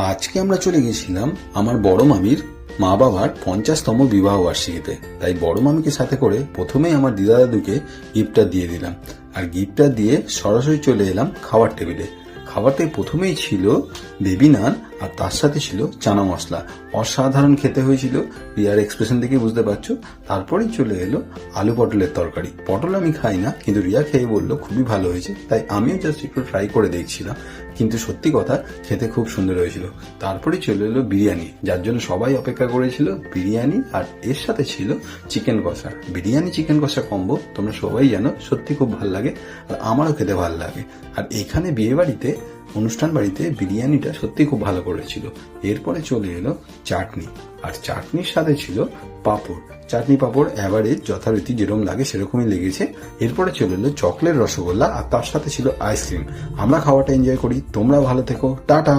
আজকে আমরা চলে গেছিলাম আমার বড় মামির মা বাবার 50তম বিবাহ বার্ষিকীতে। তাই বড় মামিকে সাথে করে প্রথমেই আমার দিদা দাদুকে গিফটটা দিয়ে দিলাম, আর গিফটটা দিয়ে সরাসরি চলে এলাম খাবার টেবিলে। খাবারতে প্রথমেই ছিল বেবি নান, আর তার সাথে ছিল চানা মশলা। অসাধারণ খেতে হয়েছিল, রিয়ার এক্সপ্রেশন দেখে বুঝতে পারছো। তারপরেই চলে এলো আলু পটলের তরকারি। পটল আমি খাই না, কিন্তু রিয়া খেয়ে বললো খুবই ভালো হয়েছে, তাই আমিও জাস্ট একটু ট্রাই করে দেখছিলাম। কিন্তু সত্যি কথা, খেতে খুব সুন্দর হয়েছিল। তারপরে চলে এলো বিরিয়ানি, যার জন্য সবাই অপেক্ষা করেছিল। বিরিয়ানি আর এর সাথে ছিল চিকেন কষা। বিরিয়ানি চিকেন কষা কম্বো তোমরা সবাই জানো সত্যি খুব ভালো লাগে, আর আমারও খেতে ভালো লাগে। আর এখানে বিয়ে বাড়িতে, অনুষ্ঠান বাড়িতে বিরিয়ানিটা সত্যি খুব ভালো করেছিল। এরপরে চলে এলো চাটনি, আর চাটনির সাথে ছিল পাঁপড়। চাটনি পাঁপড় অ্যাভারেজ, যথারীতি যেরকম লাগে সেরকমই লেগেছে। এরপরে চলে এলো চকলেট রসগোল্লা, আর তার সাথে ছিল আইসক্রিম। আমরা খাওয়াটা এনজয় করি, তোমরা ভালো থেকো, টাটা।